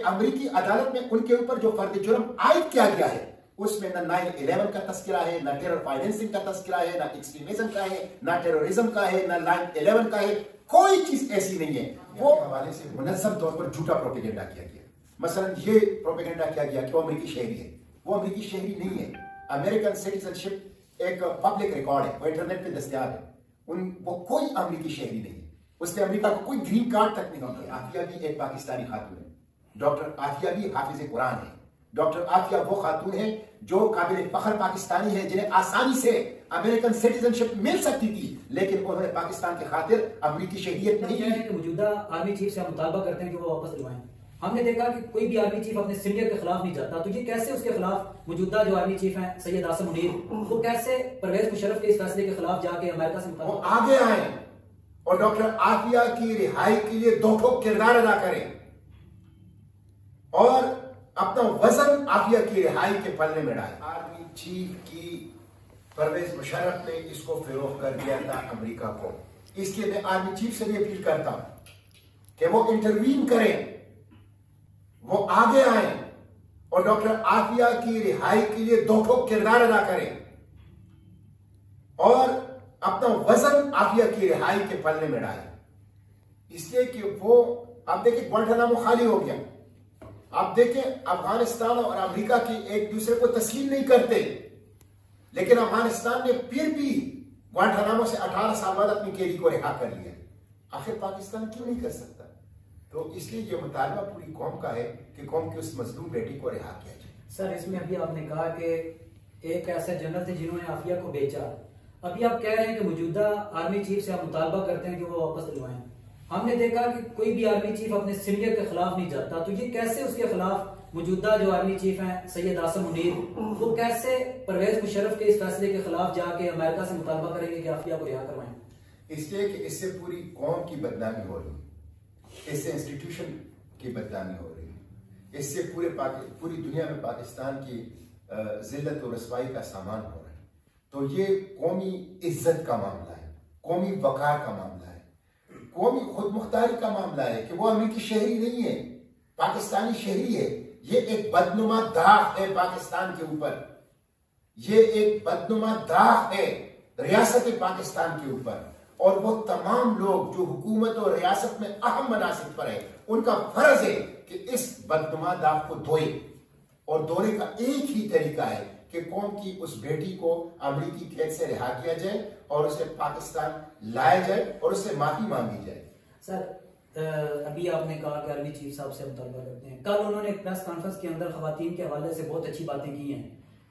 अमरीकी अदालत में उनके ऊपर जो फर्द जुर्म आयद किया गया है उसमें न 9/11 का तस्करा है, न टेरर फाइनेंसिंग का तस्करा है, न एक्सट्रीमिज्म का है, न टेररिज्म का है, न 9/11 का है, कोई चीज ऐसी नहीं है। वो हवाले से मुनज़्ज़म तौर पर झूठा प्रोपेगेंडा किया गया। मसलन ये प्रोपेगेंडा किया गया कि वो अमेरिकी शहरी है, वो अमेरिकी शहरी नहीं है। अमेरिकन सिटीजनशिप एक पब्लिक रिकॉर्ड है, वो इंटरनेट पे दस्तयाब है। वो कोई अमेरिकी शहरी नहीं है, उसने अमेरिका को कोई ग्रीन कार्ड तक नहीं दिया। आफिया भी एक पाकिस्तानी खातून है, डॉक्टर आफिया भी हाफिज कुरान है। डॉक्टर आफिया वो खातून है जो काबिल फख्र पाकिस्तानी है, जिन्हें आसानी से अमेरिकन सिटीजनशिप मिल सकती थी, लेकिन उन्होंने पाकिस्तान की खातिर अमेरिकी शहरियत नहीं की। मौजूदा आर्मी चीफ से हम मुतालबा करते हैं कि वो वापस दिलवाएं। हमने देखा कि कोई भी आर्मी चीफ अपने सीनियर के खिलाफ नहीं जाता, तो ये कैसे उसके खिलाफ मौजूदा जो आर्मी चीफ हैं सैयद आसिम मुनीर, वो कैसे परवेज मुशर्रफ के इस फैसले के खिलाफ जाके अमेरिका से वो आगे आए और डॉक्टर आफिया की रिहाई के लिए दो ठोक किरदार अदा करें और अपना वजन आफिया की रिहाई के पल्ले में डाले। आर्मी चीफ की परवेज मुशर्रफ ने इसको फिरोख कर दिया था अमेरिका को, इसलिए मैं आर्मी चीफ से भी अपील करता हूं कि वो इंटरवीन करें, वो आगे आए और डॉक्टर आफिया की रिहाई के लिए दो ठोक किरदार अदा करें और अपना वजन आफिया की रिहाई के पल्ले में डाले। इसलिए कि वो आप देखिए ग्वांटानामो खाली हो गया, आप देखें अफगानिस्तान और अमेरिका की एक दूसरे को तस्लीम नहीं करते, लेकिन अफगानिस्तान ने फिर भी ग्वांटानामो से 18 साल बाद अपनी कैदी को रिहा कर लिया। आखिर पाकिस्तान क्यों नहीं कर सकता? तो इसलिए ये मुतालबा पूरी कौम का है कि कौम की उस मजलूम बेटी को रिहा किया जाए। सर, इसमें अभी आपने कहा कि एक ऐसे जनरल थे जिन्होंने आफिया को बेचा, अभी आप कह रहे हैं कि मौजूदा आर्मी चीफ से आप मुतालबा करते हैं कि वो वापस दिलवाएं। हमने देखा कि कोई भी आर्मी चीफ अपने सीनियर के खिलाफ नहीं जाता, तो ये कैसे उसके खिलाफ मौजूदा जो आर्मी चीफ हैं सैयद आसिम मुनीर, वो कैसे परवेज मुशर्रफ के इस फैसले के खिलाफ जाके अमेरिका से मुतालबा करेंगे कि आफिया को रिहा करवाएं? इसलिए कि इससे पूरी कौम की बदनामी हो रही, इससे इंस्टीट्यूशन की बदनामी हो रही, इससे पूरी दुनिया में पाकिस्तान की जिल्लत और रसवाई का सामान हो रहा है। तो ये कौमी इज्जत का मामला है, कौमी वकार का मामला है, कौमी खुद मुख्तारी का मामला है कि वो अमेरिकी शहरी नहीं है, पाकिस्तानी शहरी है। ये एक बदनुमा दाग है पाकिस्तान के ऊपर, ये एक बदनुमा दाग है रियासत पाकिस्तान के ऊपर। और वो तमाम लोग जो हुकूमत और रियासत में अहम मनासिब पर है, उनका फर्ज है कि इस बदनुमा दाग को धोए, और धोने का एक ही तरीका है कि कौम की उस बेटी को अमेरिकी कैद से रिहा किया जाए और उसे पाकिस्तान लाया जाए और उससे माफी मांगी जाए। सर, अभी आपने कहा कि आर्मी चीफ साहब से मुतालबा करते हैं, कल उन्होंने एक प्रेस कॉन्फ्रेंस के अंदर खवातीन के हवाले से बहुत अच्छी बातें की हैं,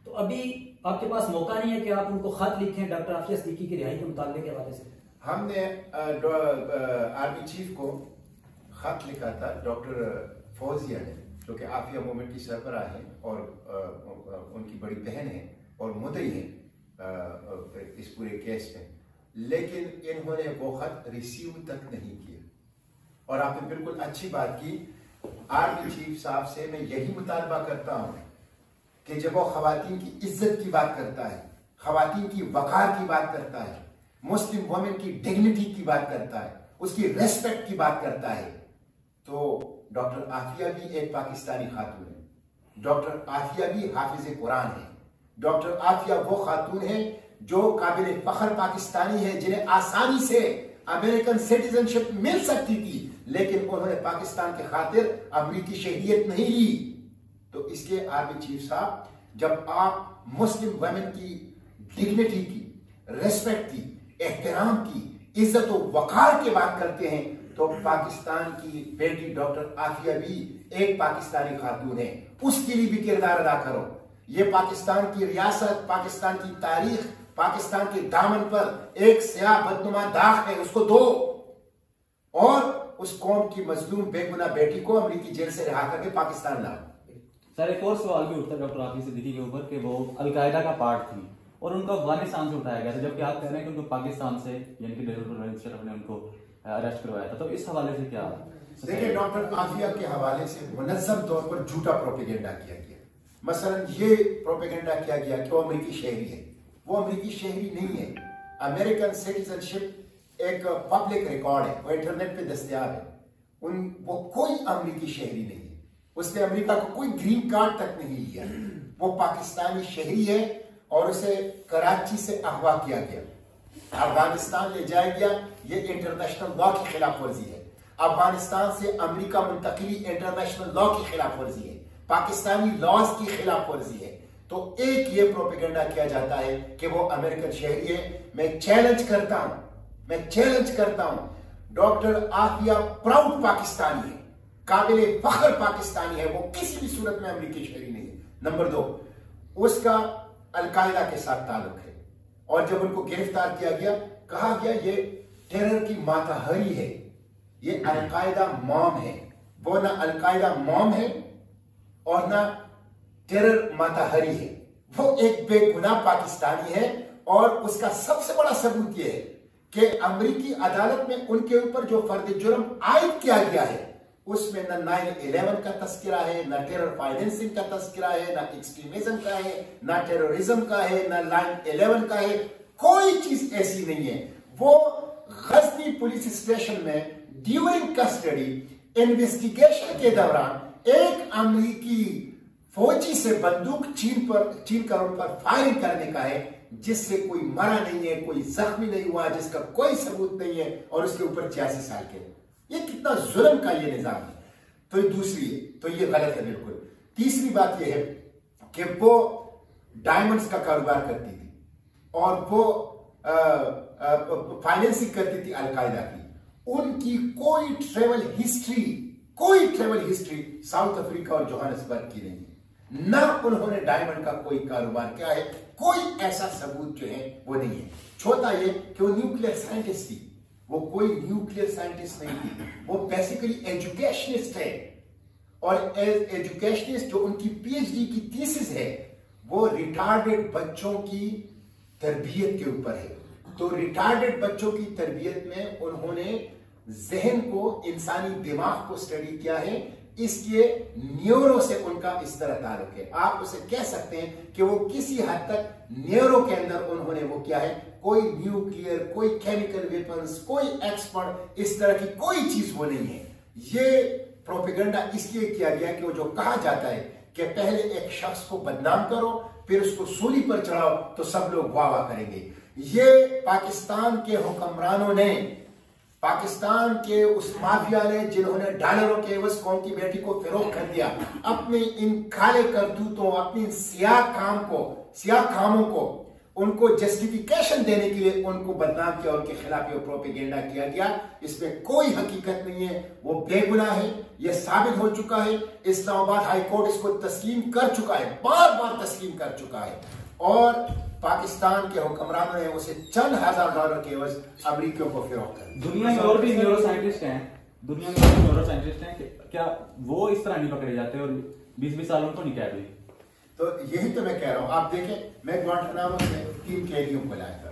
तो अभी आपके पास मौका नहीं है कि आप उनको खत लिखें डॉक्टर आफिया सिद्दीकी की रिहाई के मुतालबे के हवाले से? हमने आर्मी चीफ को खत लिखा था, डॉक्टर फौजिया ने, जो कि आफिया मूवमेंट की सरबराह है और उनकी बड़ी बहन है और मुद्दई है इस पूरे केस में, लेकिन इन्होंने वो खत रिसीव तक नहीं किया। और आपने बिल्कुल अच्छी बात की, आर्मी चीफ साहब से मैं यही मुतालबा करता हूं कि जब वो खवातीन की इज्जत की बात करता है, खवातीन की वकार की बात करता है, मुस्लिम वुमेन की डिग्निटी की बात करता है, उसकी रेस्पेक्ट की बात करता है, तो डॉक्टर आफिया भी एक पाकिस्तानी खातून है, डॉक्टर आफिया भी हाफिज कुरान है, डॉक्टर आफिया वो खातून है जो काबिल फख्र पाकिस्तानी है, जिन्हें आसानी से अमेरिकन सिटीजनशिप मिल सकती थी, लेकिन उन्होंने पाकिस्तान के खातिर अमेरिकी शहरियत नहीं ली। तो इसलिए आर्मी चीफ साहब, जब आप मुस्लिम वुमेन की डिग्निटी की, रेस्पेक्ट की, एहतराम की, इज्जत और वकार की बात करते हैं, तो पाकिस्तान की बेटी डॉक्टर आफिया भी एक पाकिस्तानी खातून है, उसके लिए भी किरदार अदा करो। ये पाकिस्तान की रियासत, पाकिस्तान की तारीख, पाकिस्तान के दामन पर एक स्याह बदनुमा दाग है, उसको दो और उस कौम की मजलूम बेगुनाह बेटी को अमेरिकी जेल से रिहा करके पाकिस्तान लाओ। सर, एक और सवाल भी उठता है डॉक्टर आफिया सिद्दीकी के ऊपर कि वो अलकायदा का पार्ट थी और उनको अफगानिस्तान से उठाया गया था, जबकि आप कह रहे हैं कि उनको पाकिस्तान से, यानी कि शरीफ ने उनको अरेस्ट करवाया था, तो इस हवाले से क्या? देखिए, डॉक्टर आफिया के हवाले से मुनज़्ज़म तौर पर झूठा प्रोपेगेंडा किया गया। मसलन ये प्रोपेगेंडा किया गया कि वो अमेरिकी शहरी है, वो अमेरिकी शहरी नहीं है। अमेरिकन सिटीजनशिप एक पब्लिक रिकॉर्ड है, वो इंटरनेट पे दस्तयाब है। वो कोई अमेरिकी शहरी नहीं है, उसने अमेरिका को कोई ग्रीन कार्ड तक नहीं लिया। वो पाकिस्तानी शहरी है और उसे कराची से अगवा किया गया, अफगानिस्तान ले जाया गया। ये इंटरनेशनल लॉ की खिलाफ वर्जी है। अफगानिस्तान से अमेरिका मुंतकिली इंटरनेशनल लॉ की खिलाफ वर्जी है, पाकिस्तानी लॉज की खिलाफ वर्जी है। तो एक ये प्रोपेगेंडा किया जाता है कि वो अमेरिकन शहरी है। मैं चैलेंज करता हूं, डॉक्टर आफिया प्राउड पाकिस्तानी है, काबिले फख्र पाकिस्तानी है, वो किसी भी सूरत में अमेरिकी शहरी नहीं है। नंबर 2, उसका अलकायदा के साथ ताल्लुक है और जब उनको गिरफ्तार किया गया, कहा गया ये टेरर की माताहरी है, ये अलकायदा मॉम है। वो ना अलकायदा मॉम है और ना टेरर माताहरी है, वो एक बेगुनाह पाकिस्तानी है। और उसका सबसे बड़ा सबूत यह है कि अमेरिकी अदालत में उनके ऊपर जो फर्द जुर्म आयद किया गया है उसमें न 9/11 का तस्करा है, न टेरर फाइनेंसिंग का तस्करा है, न एक्सट्रीमिज्म का है, न टेररिज्म का है, न 9/11 का है, कोई चीज ऐसी नहीं है। वो गजनी पुलिस स्टेशन में ड्यूरिंग कस्टडी इन्वेस्टिगेशन के दौरान एक अमेरिकी फौजी से बंदूक छीन कर उन पर फायरिंग करने का है, जिससे कोई मरा नहीं है, कोई जख्मी नहीं हुआ, जिसका कोई सबूत नहीं है और उसके ऊपर 86 साल के। ये कितना जुल्म का ये निजाम है। तो दूसरी है, तो ये गलत है बिल्कुल। तीसरी बात ये है कि वो डायमंड्स का कारोबार करती थी और वो फाइनेंसिंग करती थी अलकायदा की। उनकी कोई ट्रेवल हिस्ट्री साउथ अफ्रीका और जोहान्सबर्ग की नहीं है, ना उन्होंने डायमंड का कोई कारोबार किया है, कोई ऐसा सबूत जो है वो नहीं है। चौथा ये कि वो न्यूक्लियर साइंटिस्ट थी, वो कोई न्यूक्लियर साइंटिस्ट नहीं थी, वो बेसिकली एजुकेशनिस्ट है। और एजुकेशनिस्ट जो उनकी पीएचडी की थीसिस है वो रिटार्डेड बच्चों की तरबियत के ऊपर है। तो रिटार्डेड बच्चों की तरबियत में उन्होंने जहन को, इंसानी दिमाग को स्टडी किया है, इसलिए न्यूरो से उनका इस तरह ताल्लुक है। आप उसे कह सकते हैं कि वो किसी हद तक न्यूरो के अंदर उन्होंने वो किया है। कोई न्यूक्लियर, कोई केमिकल वेपन्स, कोई एक्सपर्ट, इस तरह की कोई चीज वो नहीं है। ये प्रोपेगेंडा इसलिए किया गया कि वो जो कहा जाता है कि पहले एक शख्स को बदनाम करो, फिर उसको सूली पर चढ़ाओ तो सब लोग वाह वाह करेंगे। ये पाकिस्तान के हुक्मरानों ने, पाकिस्तान के उस माफिया ने जिन्होंने डॉलरों के एवज कौम की बेटी को फरोख्त कर दिया, अपने इन काले करतूतों, अपनी सियाह कामों को उनको जस्टिफिकेशन देने के लिए उनको बदनाम किया, उनके खिलाफ ये प्रोपेगेंडा किया गया। इसमें कोई हकीकत नहीं है, वो बेगुनाह है, ये साबित हो चुका है। इस्लामाबाद हाई कोर्ट इसको तस्लीम कर चुका है, बार बार तस्लीम कर चुका है। और पाकिस्तान के हुक्मरानों ने उसे चंद $1000 के एवज अमरीकियों को फरोख्त कर। दुनिया में और भी न्यूरो साइंटिस्ट हैं, क्या वो इस तरह नहीं पकड़े जाते और 20-20 सालों तो नहीं कैद हुई? तो यही तो मैं कह रहा हूं। आप देखें, मैं ग्वांटानामो से 3 कैदियों को लाया था।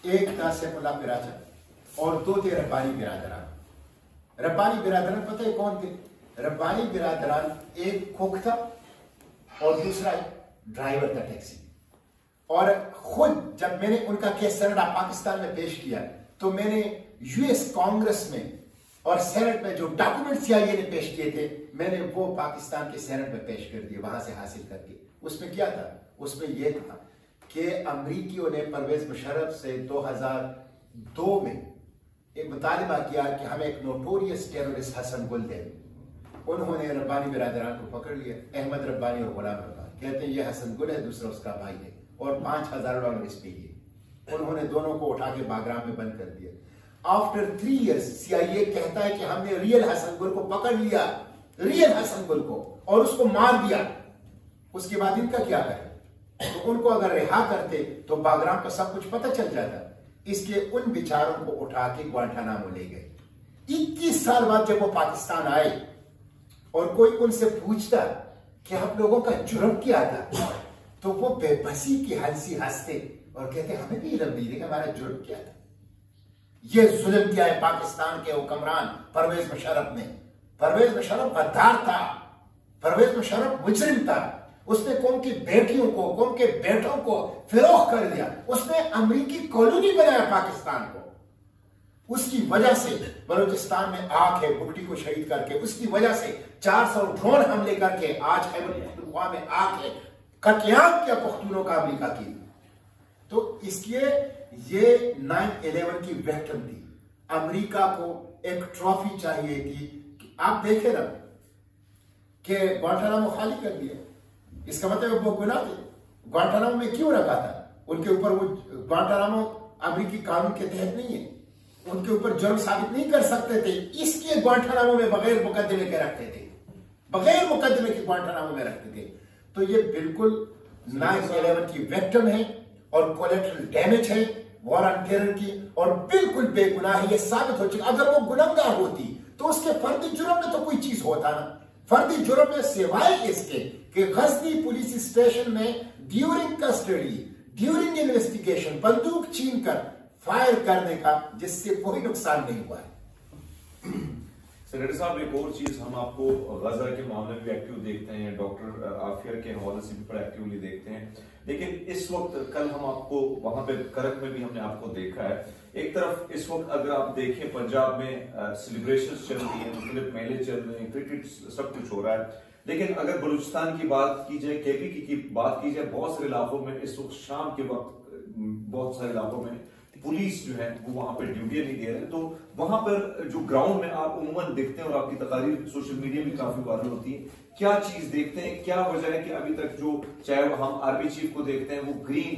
एक था सैफुल्लाह पिराचा और 2 थे रब्बानी बिरादरान। रब्बानी बिरादरान पता है कौन थे? रब्बानी बिरादरान एक कुक था और दूसरा ड्राइवर था टैक्सी। और खुद जब मैंने उनका केस सेनेट पाकिस्तान में पेश किया तो मैंने यूएस कांग्रेस में और सेनेट में जो डॉक्यूमेंट सीआईए ने पेश किए थे, मैंने वो पाकिस्तान के सेनेट में पेश कर दिए, वहां से हासिल करके। उसमें क्या था? उसमें यह था कि अमरीकियों ने परवेज मुशर्रफ से 2002 में एक मुतालिबा किया कि हमें एक नोटोरियस टेररिस्ट हसन गुल दें। उन्होंने रब्बानी बिरादरान को पकड़ लिया, अहमद रब्बानी और गुलाम रब्बानी, कहते हैं ये हसन गुल है, दूसरा उसका भाई है, और $5000 इस पे लिए। उन्होंने दोनों को उठा के बागराम में बंद कर दिया। आफ्टर 3 years सीआईए कहता है कि हमने रियल हसन गुल को पकड़ लिया, रियल हसन गुल को, और उसको मार दिया। उसके बाद इनका क्या करें? तो उनको अगर रिहा करते तो बागराम का सब कुछ पता चल जाता। इसलिए उन बेचारों को उठा के ग्वांटानामो ले गए। 21 साल बाद जब वो पाकिस्तान आए और कोई उनसे पूछता कि आप लोगों का जुर्म क्या था, तो वो बेबसी की हंसी हंसते और कहते हमें भी इल्म नहीं है हमारा जुर्म क्या था। ये जुल्म किया है पाकिस्तान के हुक्मरान परवेज मुशर्रफ ने। परवेज मुशर्रफ गद्दार था, परवेज मुशर्रफ मुजरिम था। उसने कौम की बेटियों को, कौम के बेटों को फिरोख्त कर दिया। उसने अमेरिकी कॉलोनी बनाया पाकिस्तान को। उसकी वजह से बलूचिस्तान में आग है, बुगटी को शहीद करके, उसकी वजह से 400 ड्रोन हमले करके आज खैबर पख्तूनख्वा में आके कत्लेआम किया पख्तूनों का अमेरिका की। तो इसलिए ये 9/11 की विक्टिम थी। अमेरिका को एक ट्रॉफी चाहिए थी कि आप देखे ना कि ग्वांटानामो खाली कर दिया, इसका मतलब वो गुनाह थे। ग्वांटानामो में क्यों रखा था? उनके ऊपर वो ग्वांटानामो अमेरिकी कानून के तहत नहीं है, उनके ऊपर जुर्म साबित नहीं कर सकते थे, इसलिए ग्वांटानामो में बगैर मुकदमे के रखते थे, बगैर मुकदमे के ग्वांटानामो में रखते थे। तो ये बिल्कुल 9/11 की विक्टिम है और कोलेटरल डैमेज है वॉर ऑन टेरर की, और बिल्कुल बेगुनाह है, ये साबित हो चुका। अगर वो गुनहगार होती तो उसके फर्दी जुर्म में तो कोई चीज होता ना। फर्दी जुर्म में सिवाय इसके कि गजनी पुलिस स्टेशन में ड्यूरिंग कस्टडी, ड्यूरिंग इन्वेस्टिगेशन बंदूक छीन कर फायर करने का, जिससे कोई नुकसान नहीं हुआ है। सेक्रेटरी साहब, एक और चीज हम आपको गजा के मामले में भी एक्टिव देखते हैं, डॉक्टर आफिया के हवाले से भी बड़ा एक्टिवली देखते हैं, लेकिन इस वक्त कल हम आपको वहां पे करक में भी हमने आपको देखा है। एक तरफ इस वक्त अगर आप देखें पंजाब में सेलिब्रेशंस चल रही है, मुख्तलिफ मेले चल रहे हैं, क्रिकेट सब कुछ हो रहा है, लेकिन अगर बलूचिस्तान की बात की जाए, केपी की बात की जाए, बहुत सारे इलाकों में इस वक्त शाम के वक्त बहुत सारे इलाकों में पुलिस जो है वो वहां पर ड्यूटी नहीं दे रहे। तो वहां पर जो ग्राउंड में आप उम्मन देखते हैं और आपकी तकारीर सोशल मीडिया में काफी वायरल होती है, क्या चीज देखते हैं, क्या वजह है कि अभी तक जो चाहे हम आर्मी चीफ को देखते हैं वो ग्रीन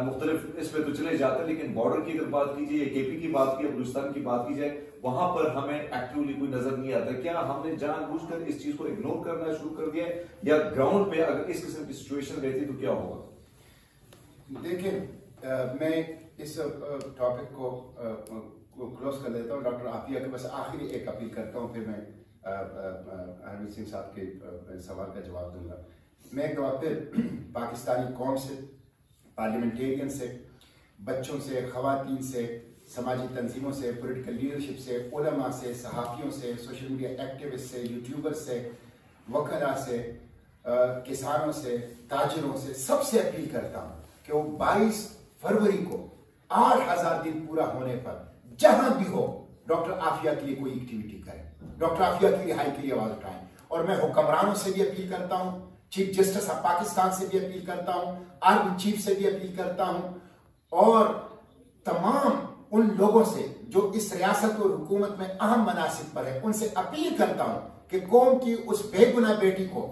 मुख्तलिफ इस पे तो चले जाते हैं, लेकिन बॉर्डर की अगर बात की जाए, केपी की बात की, बलूचिस्तान की बात की जाए, वहां पर हमें एक्टिवली कोई नजर नहीं आता। क्या हमने जानबूझकर इस चीज को इग्नोर करना शुरू कर दिया है, या ग्राउंड पे अगर इस किस्म की सिचुएशन रहती तो क्या होगा? देखिए, मैं इस टॉपिक को क्लोज कर देता हूँ। डॉक्टर आफिया के बस आखिरी एक अपील करता हूँ, फिर मैं हरमीत सिंह साहब के सवाल का जवाब दूंगा। मैं एक बार फिर पाकिस्तानी कौम से, पार्लियामेंटेरियन से, बच्चों से, खवातीन से, समाजी तंजीमों से, पॉलिटिकल लीडरशिप से, उलमा से, सहाफ़ियों से, सोशल मीडिया एक्टिविस्ट से, यूट्यूबर से, वकला से, किसानों से, ताजिरों से, सबसे अपील करता हूँ कि वो 22 फरवरी को 8000 दिन पूरा होने पर जहां भी हो डॉक्टर आफिया के लिए कोई एक्टिविटी करें, डॉक्टर आफिया की रिहाई के लिए आवाज उठाएं। और मैं हुक्मरानों से भी अपील करता हूं, चीफ जस्टिस ऑफ पाकिस्तान से भी अपील करता हूं, आर्मी चीफ से भी अपील करता हूं, और तमाम उन लोगों से जो इस रियासत और हुकूमत में अहम मनासिब पर है, उनसे अपील करता हूं कि कौम की उस बेगुनाह बेटी को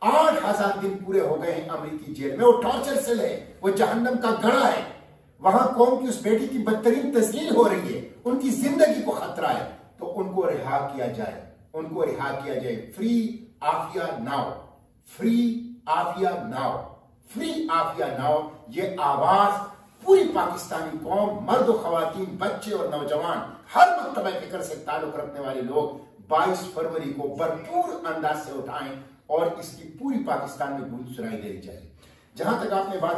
8000 दिन पूरे हो गए हैं अमेरिकी जेल में, वो टॉर्चर सेल है, वो जहन्नम का गड़ा है, वहां कौम की उस बेटी की बदतरीन तस्लील हो रही है, उनकी जिंदगी को खतरा है, तो उनको रिहा किया जाए, उनको रिहा किया जाए। Free Aafia now, free Aafia now, free Aafia now. ये आवाज पूरी पाकिस्तानी कौम, मर्द और खवातीन, बच्चे और नौजवान, हर मकतबा फिक्र से ताल्लुक रखने वाले लोग 22 फरवरी को भरपूर अंदाज से उठाएं और इसकी पूरी पाकिस्तान में गूंज सुनाई देनी चाहिए। जहां तक आपने बात